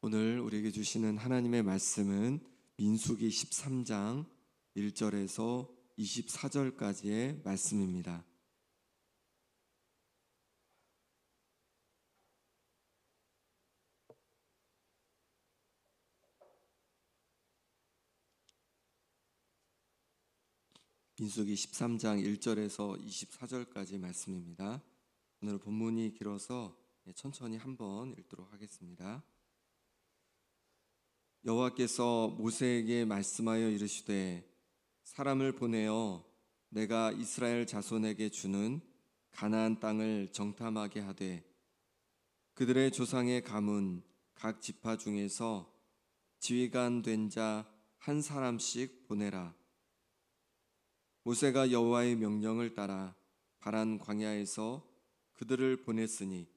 오늘 우리에게 주시는 하나님의 말씀은 민수기 13장 1절에서 24절까지의 말씀입니다. 민수기 13장 1절에서 24절까지 말씀입니다. 오늘 본문이 길어서 천천히 한번 읽도록 하겠습니다. 여호와께서 모세에게 말씀하여 이르시되 사람을 보내어 내가 이스라엘 자손에게 주는 가나안 땅을 정탐하게 하되 그들의 조상의 가문 각 지파 중에서 지휘관 된 자 한 사람씩 보내라. 모세가 여호와의 명령을 따라 바란 광야에서 그들을 보냈으니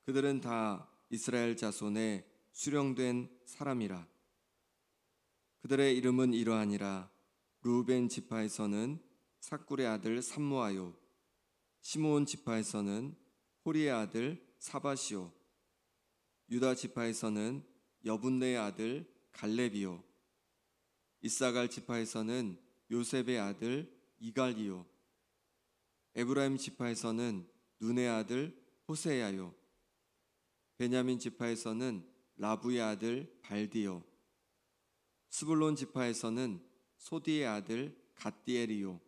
그들은 다 이스라엘 자손의 수령된 사람이라. 그들의 이름은 이러하니라. 루벤 지파에서는 삭굴의 아들 삼무아요, 시므온 지파에서는 호리의 아들 사바시오, 유다 지파에서는 여분네의 아들 갈렙이요, 이사갈 지파에서는 요셉의 아들 이갈이요, 에브라임 지파에서는 눈의 아들 호세야요, 베냐민 지파에서는 라부의 아들 발디요, 스불론 지파에서는 소디의 아들 갓디엘이요,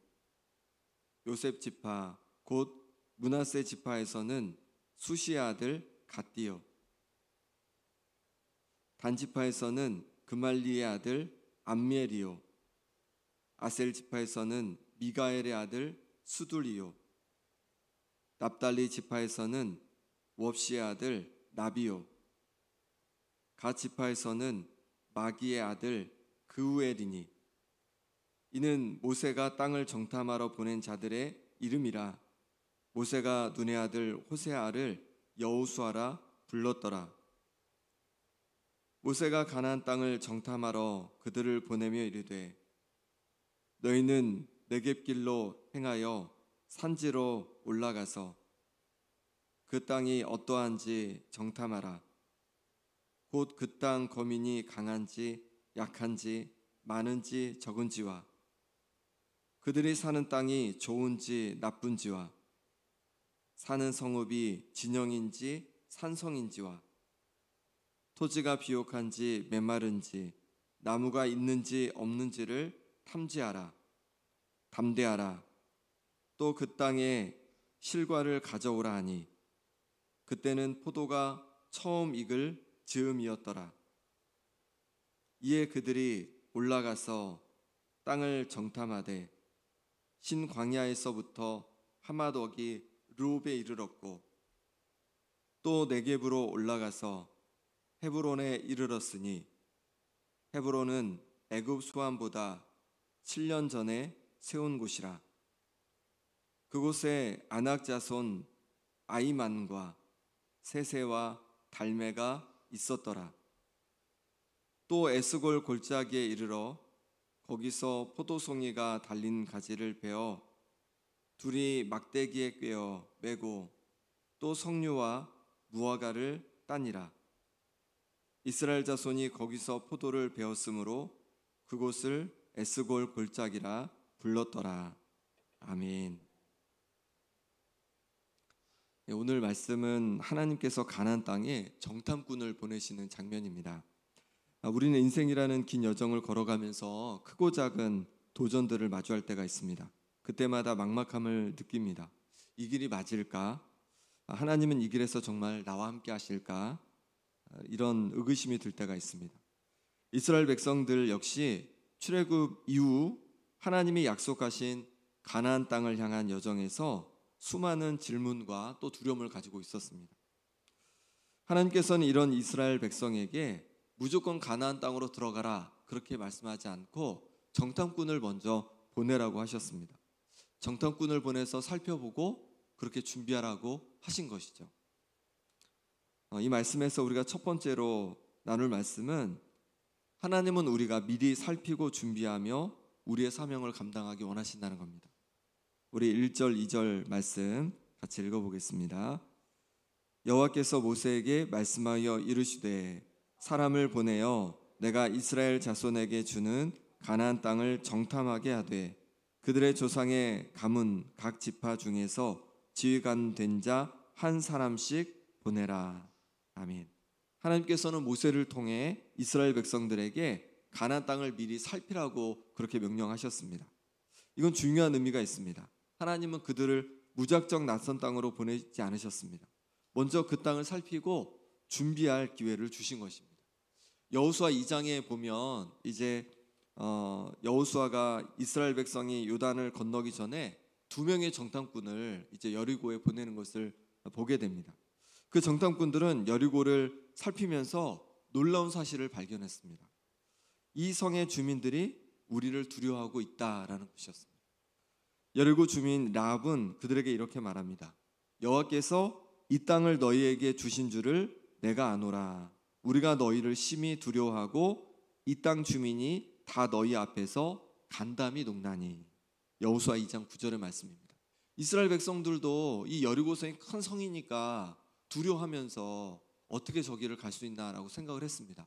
요셉 지파 곧 므낫세 지파에서는 수시의 아들 갓디요, 단 지파에서는 그말리의 아들 암미엘이요, 아셀 지파에서는 미가엘의 아들 수둘이요, 납달리 지파에서는 웁시의 아들 나비요, 갓 지파에서는 마기의 아들 그우엘이니 이는 모세가 땅을 정탐하러 보낸 자들의 이름이라. 모세가 눈의 아들 호세아를 여호수아라 불렀더라. 모세가 가나안 땅을 정탐하러 그들을 보내며 이르되 너희는 네겝길로 행하여 산지로 올라가서 그 땅이 어떠한지 정탐하라. 곧 그 땅 거민이 강한지 약한지 많은지 적은지와 그들이 사는 땅이 좋은지 나쁜지와 사는 성읍이 진영인지 산성인지와 토지가 비옥한지 메마른지 나무가 있는지 없는지를 탐지하라. 담대하라. 또 그 땅에 실과를 가져오라 하니 그때는 포도가 처음 익을 즈음이었더라. 이에 그들이 올라가서 땅을 정탐하되 신광야에서부터 하마덕이 르홉에 이르렀고 또 네겝으로 올라가서 헤브론에 이르렀으니 헤브론은 애굽 수암보다 7년 전에 세운 곳이라. 그곳에 아낙 자손 아이만과 세세와 달메가 있었더라. 또 에스골 골짜기에 이르러 거기서 포도송이가 달린 가지를 베어 둘이 막대기에 꿰어 매고 또 석류와 무화과를 따니라. 이스라엘 자손이 거기서 포도를 베었으므로 그곳을 에스골 골짜기라 불렀더라. 아멘. 오늘 말씀은 하나님께서 가나안 땅에 정탐꾼을 보내시는 장면입니다. 우리는 인생이라는 긴 여정을 걸어가면서 크고 작은 도전들을 마주할 때가 있습니다. 그때마다 막막함을 느낍니다. 이 길이 맞을까? 하나님은 이 길에서 정말 나와 함께 하실까? 이런 의구심이 들 때가 있습니다. 이스라엘 백성들 역시 출애굽 이후 하나님이 약속하신 가나안 땅을 향한 여정에서 수많은 질문과 또 두려움을 가지고 있었습니다. 하나님께서는 이런 이스라엘 백성에게 무조건 가나안 땅으로 들어가라 그렇게 말씀하지 않고 정탐꾼을 먼저 보내라고 하셨습니다. 정탐꾼을 보내서 살펴보고 그렇게 준비하라고 하신 것이죠. 이 말씀에서 우리가 첫 번째로 나눌 말씀은 하나님은 우리가 미리 살피고 준비하며 우리의 사명을 감당하기 원하신다는 겁니다. 우리 1절, 2절 말씀 같이 읽어보겠습니다. 여호와께서 모세에게 말씀하여 이르시되 사람을 보내어 내가 이스라엘 자손에게 주는 가나안 땅을 정탐하게 하되 그들의 조상의 가문 각 지파 중에서 지휘관 된 자 한 사람씩 보내라. 아멘. 하나님께서는 모세를 통해 이스라엘 백성들에게 가나안 땅을 미리 살피라고 그렇게 명령하셨습니다. 이건 중요한 의미가 있습니다. 하나님은 그들을 무작정 낯선 땅으로 보내지 않으셨습니다. 먼저 그 땅을 살피고 준비할 기회를 주신 것입니다. 여호수아 2장에 보면 이제 여호수아가 이스라엘 백성이 요단을 건너기 전에 2명의 정탐꾼을 이제 여리고에 보내는 것을 보게 됩니다. 그 정탐꾼들은 여리고를 살피면서 놀라운 사실을 발견했습니다. 이 성의 주민들이 우리를 두려워하고 있다라는 것이었습니다. 여리고 주민 랍은 그들에게 이렇게 말합니다. 여호와께서 이 땅을 너희에게 주신 줄을 내가 아노라. 우리가 너희를 심히 두려워하고 이 땅 주민이 다 너희 앞에서 간담이 녹나니. 여호수아 2장 9절의 말씀입니다. 이스라엘 백성들도 이 여리고성이 큰 성이니까 두려워하면서 어떻게 저기를 갈 수 있나라고 생각을 했습니다.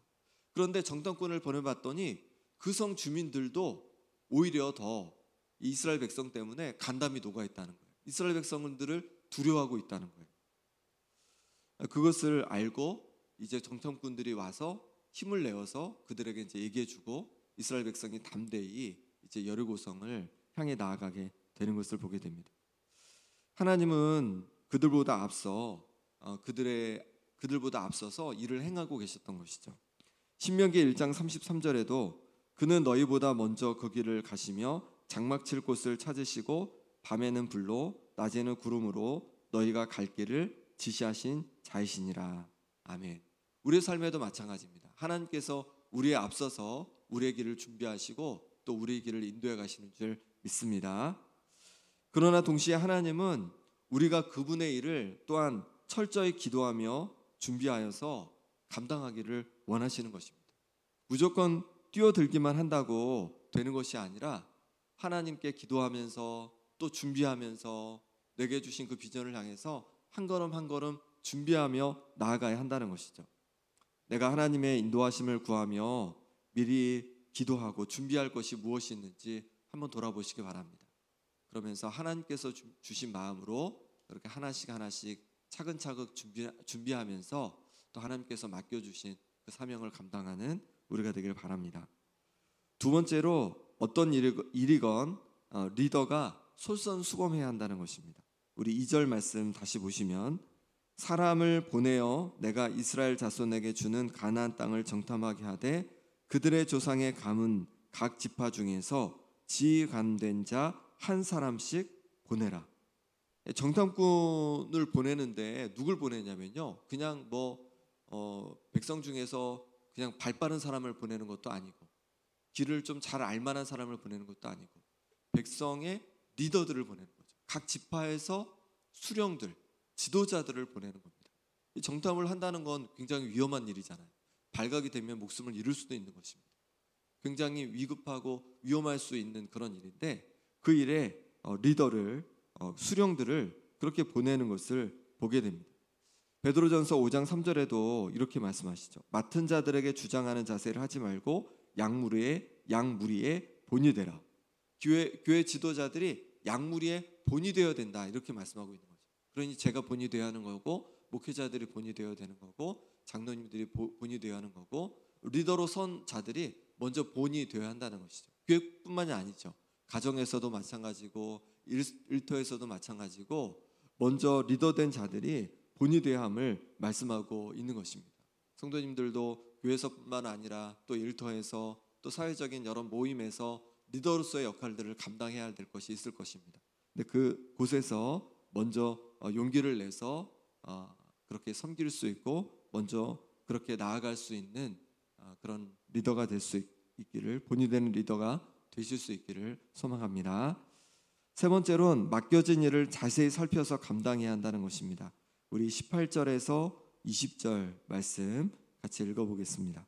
그런데 정탐꾼을 보내봤더니 그 성 주민들도 오히려 더 이스라엘 백성 때문에 간담이 녹아 있다는 거예요. 이스라엘 백성들을 두려워하고 있다는 거예요. 그것을 알고 이제 정탐꾼들이 와서 힘을 내어서 그들에게 이제 얘기해주고 이스라엘 백성이 담대히 이제 여리고성을 향해 나아가게 되는 것을 보게 됩니다. 하나님은 그들보다 앞서서 일을 행하고 계셨던 것이죠. 신명기 1장 33절에도 그는 너희보다 먼저 그 길을 가시며 장막 칠 곳을 찾으시고 밤에는 불로 낮에는 구름으로 너희가 갈 길을 지시하신 자이시니라. 아멘. 우리의 삶에도 마찬가지입니다. 하나님께서 우리에 앞서서 우리의 길을 준비하시고 또 우리의 길을 인도해 가시는 줄 믿습니다. 그러나 동시에 하나님은 우리가 그분의 일을 또한 철저히 기도하며 준비하여서 감당하기를 원하시는 것입니다. 무조건 뛰어들기만 한다고 되는 것이 아니라 하나님께 기도하면서 또 준비하면서 내게 주신 그 비전을 향해서 한 걸음 한 걸음 준비하며 나아가야 한다는 것이죠. 내가 하나님의 인도하심을 구하며 미리 기도하고 준비할 것이 무엇이 있는지 한번 돌아보시기 바랍니다. 그러면서 하나님께서 주신 마음으로 그렇게 하나씩 차근차근 준비하면서 또 하나님께서 맡겨주신 그 사명을 감당하는 우리가 되길 바랍니다. 두 번째로 어떤 일이건 리더가 솔선수범해야 한다는 것입니다. 우리 2절 말씀 다시 보시면 사람을 보내어 내가 이스라엘 자손에게 주는 가나안 땅을 정탐하게 하되 그들의 조상의 가문 각 지파 중에서 지휘관된 자 한 사람씩 보내라. 정탐꾼을 보내는데 누굴 보내냐면요, 그냥 백성 중에서 그냥 발 빠른 사람을 보내는 것도 아니고 길을 좀 잘 알만한 사람을 보내는 것도 아니고 백성의 리더들을 보내는 거죠. 각 지파에서 수령들, 지도자들을 보내는 겁니다. 이 정탐을 한다는 건 굉장히 위험한 일이잖아요. 발각이 되면 목숨을 잃을 수도 있는 것입니다. 굉장히 위급하고 위험할 수 있는 그런 일인데 그 일에 리더를 수령들을 그렇게 보내는 것을 보게 됩니다. 베드로전서 5장 3절에도 이렇게 말씀하시죠. 맡은 자들에게 주장하는 자세를 하지 말고 양무리에 본이 되라. 교회 지도자들이 양무리에 본이 되어야 된다, 이렇게 말씀하고 있는 거죠. 그러니 제가 본이 되어야 하는 거고 목회자들이 본이 되어야 되는 거고 장로님들이 본이 되어야 하는 거고 리더로 선 자들이 먼저 본이 되어야 한다는 것이죠. 교회뿐만이 아니죠. 가정에서도 마찬가지고 일터에서도 마찬가지고 먼저 리더된 자들이 본이 되어야 함을 말씀하고 있는 것입니다. 성도님들도 교회에서뿐만 아니라 또 일터에서 또 사회적인 여러 모임에서 리더로서의 역할들을 감당해야 될 것이 있을 것입니다. 근데 그 곳에서 먼저 용기를 내서 그렇게 섬길 수 있고 먼저 그렇게 나아갈 수 있는 그런 리더가 될 수 있기를, 본이 되는 리더가 되실 수 있기를 소망합니다. 세 번째로는 맡겨진 일을 자세히 살펴서 감당해야 한다는 것입니다. 우리 18절에서 20절 말씀 같이 읽어보겠습니다.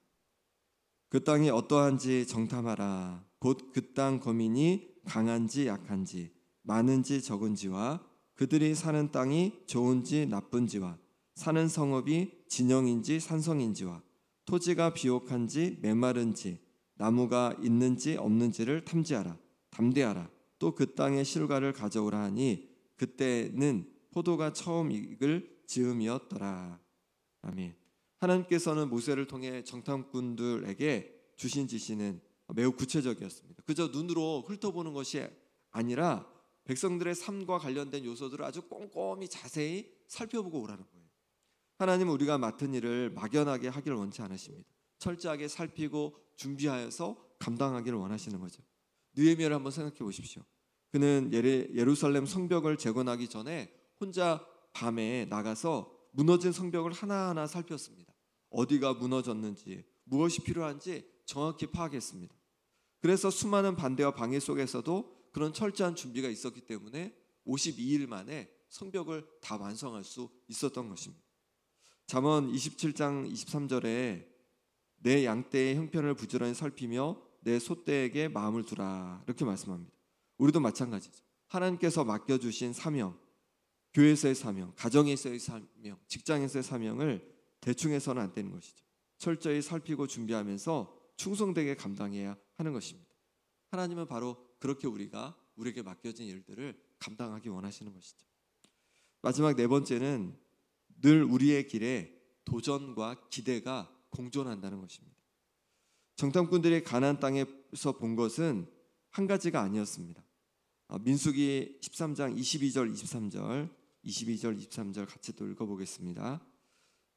그 땅이 어떠한지 정탐하라. 곧 그 땅 거민이 강한지 약한지 많은지 적은지와 그들이 사는 땅이 좋은지 나쁜지와 사는 성읍이 진영인지 산성인지와 토지가 비옥한지 메마른지 나무가 있는지 없는지를 탐지하라. 담대하라. 또 그 땅의 실과를 가져오라 하니 그때는 포도가 처음 익을 즈음이었더라. 아멘. 하나님께서는 모세를 통해 정탐꾼들에게 주신 지시는 매우 구체적이었습니다. 그저 눈으로 훑어보는 것이 아니라 백성들의 삶과 관련된 요소들을 아주 꼼꼼히 자세히 살펴보고 오라는 거예요. 하나님은 우리가 맡은 일을 막연하게 하기를 원치 않으십니다. 철저하게 살피고 준비하여서 감당하기를 원하시는 거죠. 느헤미야를 한번 생각해 보십시오. 그는 예루살렘 성벽을 재건하기 전에 혼자 밤에 나가서 무너진 성벽을 하나하나 살폈습니다. 어디가 무너졌는지 무엇이 필요한지 정확히 파악했습니다. 그래서 수많은 반대와 방해 속에서도 그런 철저한 준비가 있었기 때문에 52일 만에 성벽을 다 완성할 수 있었던 것입니다. 잠언 27장 23절에 내 양떼의 형편을 부지런히 살피며 내 소떼에게 마음을 두라 이렇게 말씀합니다. 우리도 마찬가지죠. 하나님께서 맡겨주신 사명, 교회에서의 사명, 가정에서의 사명, 직장에서의 사명을 대충 해서는 안 되는 것이죠. 철저히 살피고 준비하면서 충성되게 감당해야 하는 것입니다. 하나님은 바로 그렇게 우리에게 맡겨진 일들을 감당하기 원하시는 것이죠. 마지막 네 번째는 늘 우리의 길에 도전과 기대가 공존한다는 것입니다. 정탐꾼들이 가나안 땅에서 본 것은 한 가지가 아니었습니다. 민수기 13장 22절 23절 같이 또 읽어보겠습니다.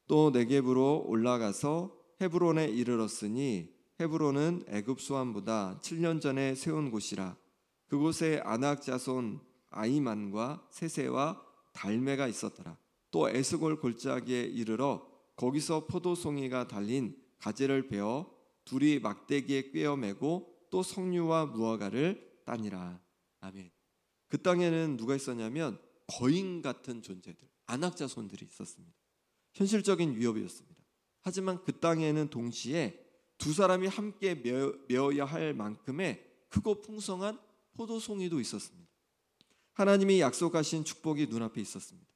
또 네겝으로 올라가서 헤브론에 이르렀으니 헤브론은 애굽 수완보다 7년 전에 세운 곳이라. 그곳에 아낙 자손 아이만과 세세와 달메가 있었더라. 또 에스골 골짜기에 이르러 거기서 포도송이가 달린 가지를 베어 둘이 막대기에 꿰어 매고 또 석류와 무화과를 따니라. 아멘. 그 땅에는 누가 있었냐면 거인 같은 존재들, 아낙 자손들이 있었습니다. 현실적인 위협이었습니다. 하지만 그 땅에는 동시에 두 사람이 함께 메어야 할 만큼의 크고 풍성한 포도송이도 있었습니다. 하나님이 약속하신 축복이 눈앞에 있었습니다.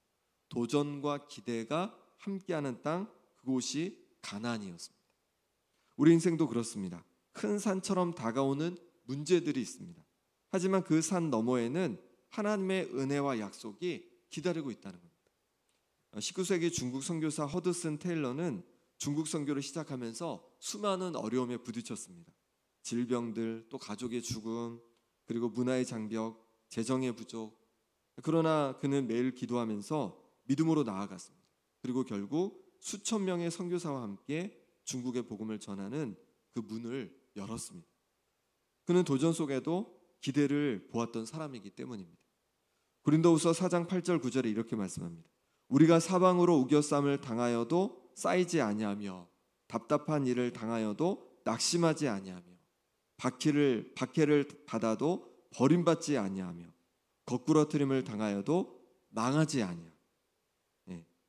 도전과 기대가 함께하는 땅, 그곳이 가나안이었습니다. 우리 인생도 그렇습니다. 큰 산처럼 다가오는 문제들이 있습니다. 하지만 그 산 너머에는 하나님의 은혜와 약속이 기다리고 있다는 겁니다. 19세기 중국 선교사 허드슨 테일러는 중국 선교를 시작하면서 수많은 어려움에 부딪혔습니다. 질병들, 또 가족의 죽음, 그리고 문화의 장벽, 재정의 부족. 그러나 그는 매일 기도하면서 믿음으로 나아갔습니다. 그리고 결국 수천 명의 선교사와 함께 중국의 복음을 전하는 그 문을 열었습니다. 그는 도전 속에도 기대를 보았던 사람이기 때문입니다. 고린도후서 4장 8절 9절에 이렇게 말씀합니다. 우리가 사방으로 우겨쌈을 당하여도 쌓이지 아니하며 답답한 일을 당하여도 낙심하지 아니하며 박해를 받아도 버림받지 아니하며 거꾸러뜨림을 당하여도 망하지 아니하며.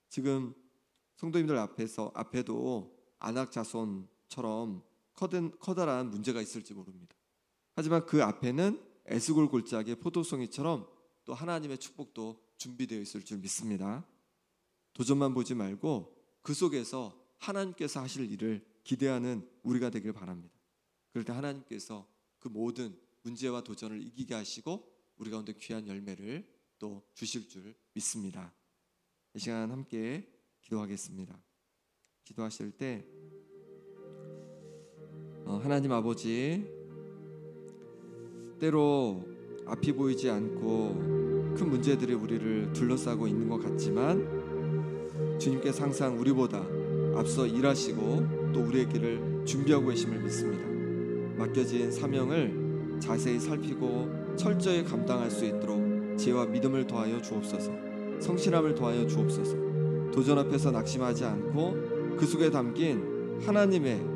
지금 성도님들 앞에도 아낙 자손처럼 커다란 문제가 있을지 모릅니다. 하지만 그 앞에는 에스골 골짜기의 포도송이처럼 또 하나님의 축복도 준비되어 있을 줄 믿습니다. 도전만 보지 말고 그 속에서 하나님께서 하실 일을 기대하는 우리가 되길 바랍니다. 그럴 때 하나님께서 그 모든 문제와 도전을 이기게 하시고 우리 가운데 귀한 열매를 또 주실 줄 믿습니다. 이 시간 함께 기도하겠습니다. 기도하실 때 하나님 아버지, 때로 앞이 보이지 않고 큰 문제들이 우리를 둘러싸고 있는 것 같지만 주님께서 항상 우리보다 앞서 일하시고 또 우리의 길을 준비하고 계심을 믿습니다. 맡겨진 사명을 자세히 살피고 철저히 감당할 수 있도록 지혜와 믿음을 더하여 주옵소서. 성실함을 더하여 주옵소서. 도전 앞에서 낙심하지 않고 그 속에 담긴 하나님의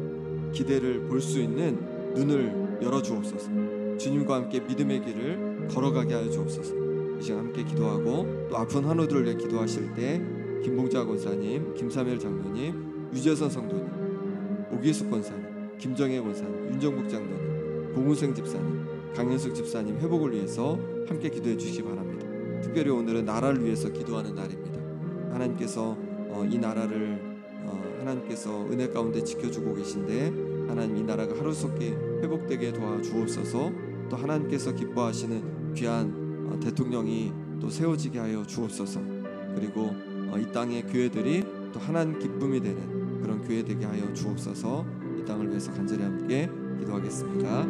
기대를 볼 수 있는 눈을 열어 주옵소서. 주님과 함께 믿음의 길을 걸어가게 하여 주옵소서. 이 시간 함께 기도하고 또 아픈 환우들을 위해 기도하실 때 김봉자 권사님, 김사멜 장로님, 유재선 성도님, 오기숙 권사님, 김정혜 권사님, 윤정국 장로님, 봉우생 집사님, 강현숙 집사님 회복을 위해서 함께 기도해 주시기 바랍니다. 특별히 오늘은 나라를 위해서 기도하는 날입니다. 하나님께서 이 나라를 하나님께서 은혜 가운데 지켜주고 계신데 하나님 이 나라가 하루속히 회복되게 도와주옵소서. 또 하나님께서 기뻐하시는 귀한 대통령이 또 세워지게 하여 주옵소서. 그리고 이 땅의 교회들이 또 하나님 기쁨이 되는 그런 교회 되게 하여 주옵소서. 이 땅을 위해서 간절히 함께 기도하겠습니다.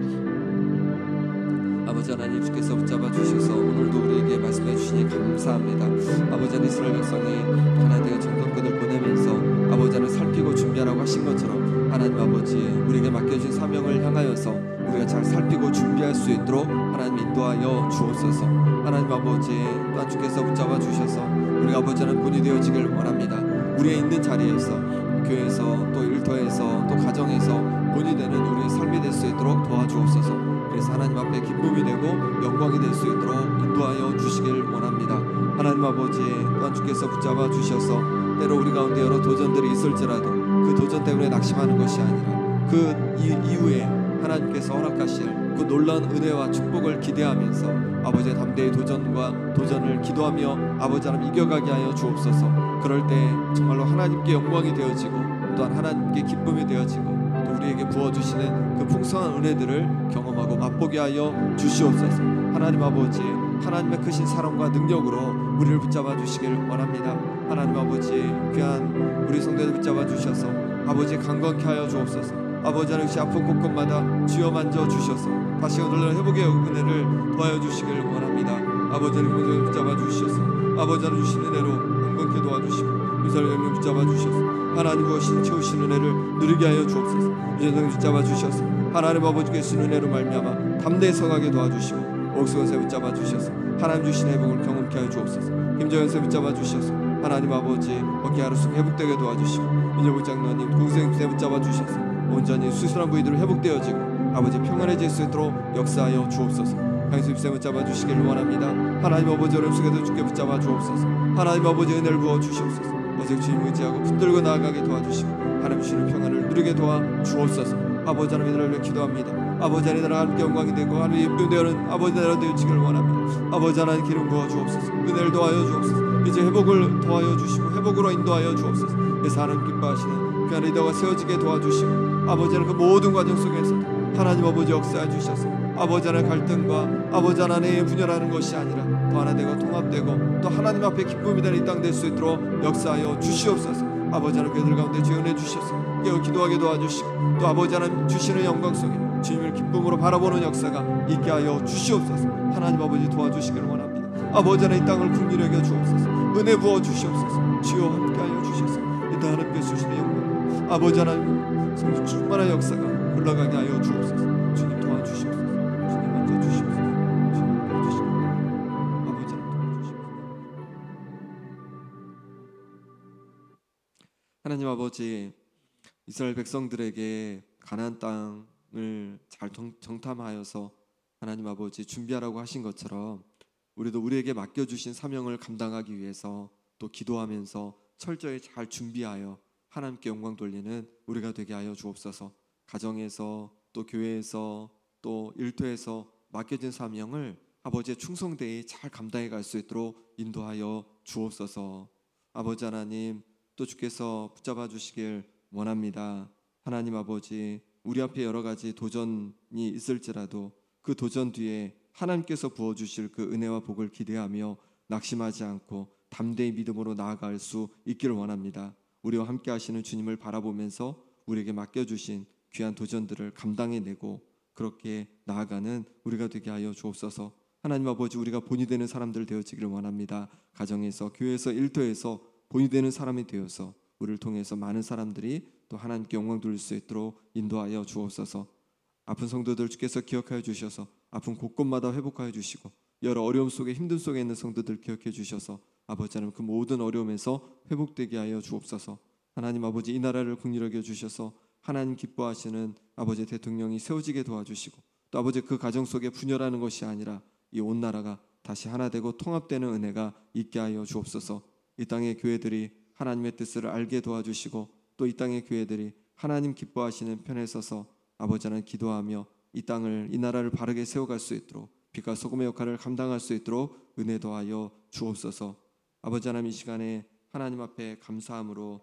아버지 하나님, 주께서 붙잡아 주셔서 오늘도 우리에게 말씀해 주시니 감사합니다. 아버지 하나님, 이스라엘 백성이 하나님의 정탐꾼을 보내면서 아버지 하나님 살피고 준비하라고 하신 것처럼 하나님 아버지 우리에게 맡겨진 사명을 향하여서 우리가 잘 살피고 준비할 수 있도록 하나님 인도하여 주옵소서. 하나님 아버지 또한 주께서 붙잡아 주셔서 우리가 아버지 하나님 본이 되어지길 원합니다. 우리의 있는 자리에서, 교회에서, 또 일터에서, 또 가정에서 본이 되는 우리의 삶이 될 수 있도록 도와주옵소서. 그래서 하나님 앞에 기쁨이 되고 영광이 될 수 있도록 인도하여 주시길 원합니다. 하나님 아버지 또한 주께서 붙잡아 주셔서 때로 우리 가운데 여러 도전들이 있을지라도 그 도전 때문에 낙심하는 것이 아니라 그 이후에 하나님께서 허락하실 그 놀라운 은혜와 축복을 기대하면서 아버지의 담대의 도전을 기도하며 아버지 하나님 이겨가게 하여 주옵소서. 그럴 때 정말로 하나님께 영광이 되어지고 또한 하나님께 기쁨이 되어지고 또 우리에게 부어주시는 그 풍성한 은혜들을 경험하고 맛보게 하여 주시옵소서. 하나님 아버지 하나님의 크신 사랑과 능력으로 우리를 붙잡아 주시길 원합니다. 하나님 아버지 귀한 우리 성도들 붙잡아 주셔서 아버지 강건케 하여 주옵소서. 아버지 하나님 아픈 곳곳마다 주여 만져 주셔서 다시 오늘 회복의 은혜를 더하여 주시길 원합니다. 아버지 하나님 붙잡아 주셔서 아버지 하나님 주신 은혜로 강건케 도와주시고 이스라엘 영령 붙잡아 주셔서 하나님 부으신 채우신 은혜를 누리게 하여 주옵소서. 유전성 붙잡아 주셔서 하나님 아버지께 주신 은혜로 말미암아 담대히 서가게 도와주시고 옥수원세 붙잡아 주셔서 하나님 주신 회복을 경험케 하여 주옵소서. 김정현세 붙잡아 주셔서 하나님 아버지 어깨 하루씩 회복되게 도와주시고 민정부 장로님 공생세 붙잡아 주셔서 온전히 수술한 부위들을 회복되어지고 아버지 평안해질 수 있도록 역사하여 주옵소서. 강수 입세 붙잡아 주시기를 원합니다. 하나님 아버지 어려움 속에도 주께 붙잡아 주옵소서. 하나님 아버지 은혜를 부어 주시옵소서. 오직 주님 의지하고 붙들고 나아가게 도와주시고 하나님 주시는 평안을 누리게 도와 주옵소서. 아버지 하나님 이들을 위해 기도합니다. 아버지 하나님 나라 함께 영광이 되고 하나님 예쁘되는 아버지 나라 되어지기를 원합니다. 아버지 하나님 기름 부어 주옵소서. 은혜를 더하여 주옵소서. 이제 회복을 더하여 주시고 회복으로 인도하여 주옵소서. 그래서 하나님 기뻐하시는 귀한 리더가 세워지게 도와주시고 아버지 하나님 그 모든 과정 속에서 하나님 아버지 역사해 주셔서 아버지 하나님 갈등과 아버지 하나님의 분열하는 것이 아니라 더 하나 되고 통합되고 또 하나님 앞에 기쁨이 되는 이 땅 될 수 있도록 역사하여 주시옵소서. 아버지 하나님 그들 가운데 지원해 주셔서 깨어 기도하게 도와주시고 또 아버지 하나님 주시는 영광 속에 주님을 기쁨으로 바라보는 역사가 있게 하여 주시옵소서. 하나님 아버지 도와주시기를 원합니다. 아버지 하나님 이 땅을 긍휼히 여겨 주옵소서. 은혜 부어 주시옵소서. 주여 함께 하여 주셔서 이 땅 하나님께 주시는 영광 아버지 하나님 성령 충만한 역사가 흘러가게 하여 주옵소서. 주님 도와주시옵소서. 주님 만져 주시옵소서. 주님 도와주시옵소서. 아버지 하나님 도와주시옵소서. 하나님 아버지 이스라엘 백성들에게 가나안 땅을 잘 정탐하여서 하나님 아버지 준비하라고 하신 것처럼 우리도 우리에게 맡겨주신 사명을 감당하기 위해서 또 기도하면서 철저히 잘 준비하여 하나님께 영광 돌리는 우리가 되게 하여 주옵소서. 가정에서 또 교회에서 또 일터에서 맡겨진 사명을 아버지의 충성되이 잘 감당해 갈 수 있도록 인도하여 주옵소서. 아버지 하나님 또 주께서 붙잡아 주시길 원합니다. 하나님 아버지 우리 앞에 여러 가지 도전이 있을지라도 그 도전 뒤에 하나님께서 부어주실 그 은혜와 복을 기대하며 낙심하지 않고 담대히 믿음으로 나아갈 수 있기를 원합니다. 우리와 함께 하시는 주님을 바라보면서 우리에게 맡겨주신 귀한 도전들을 감당해내고 그렇게 나아가는 우리가 되게 하여 주옵소서. 하나님 아버지 우리가 본이 되는 사람들 되어지기를 원합니다. 가정에서 교회에서 일터에서 본이 되는 사람이 되어서 우리를 통해서 많은 사람들이 또 하나님께 영광 돌릴 수 있도록 인도하여 주옵소서. 아픈 성도들 주께서 기억하여 주셔서 아픈 곳곳마다 회복하여 주시고 여러 어려움 속에 힘든 속에 있는 성도들 기억해 주셔서 아버지 하나님 그 모든 어려움에서 회복되게 하여 주옵소서. 하나님 아버지 이 나라를 긍휼히 여겨 주셔서 하나님 기뻐하시는 아버지 대통령이 세워지게 도와주시고 또 아버지 그 가정 속에 분열하는 것이 아니라 이 온 나라가 다시 하나 되고 통합되는 은혜가 있게 하여 주옵소서. 이 땅의 교회들이 하나님의 뜻을 알게 도와주시고 또 이 땅의 교회들이 하나님 기뻐하시는 편에 서서 아버지 하나님 기도하며 이 땅을 이 나라를 바르게 세워갈 수 있도록 빛과 소금의 역할을 감당할 수 있도록 은혜 더하여 주옵소서. 아버지 하나님 이 시간에 하나님 앞에 감사함으로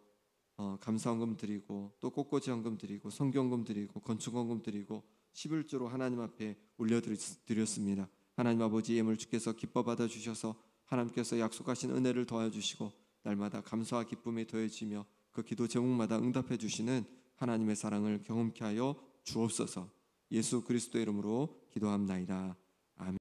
감사헌금 드리고 또 꽃꽂이 헌금 드리고 성경금 드리고 건축헌금 드리고 11조로 하나님 앞에 올려드렸습니다. 하나님 아버지 예물 주께서 기뻐 받아주셔서 하나님께서 약속하신 은혜를 더하여 주시고 날마다 감사와 기쁨이 더해지며 그 기도 제목마다 응답해 주시는 하나님의 사랑을 경험케 하여 주옵소서. 예수 그리스도의 이름으로 기도합나이다.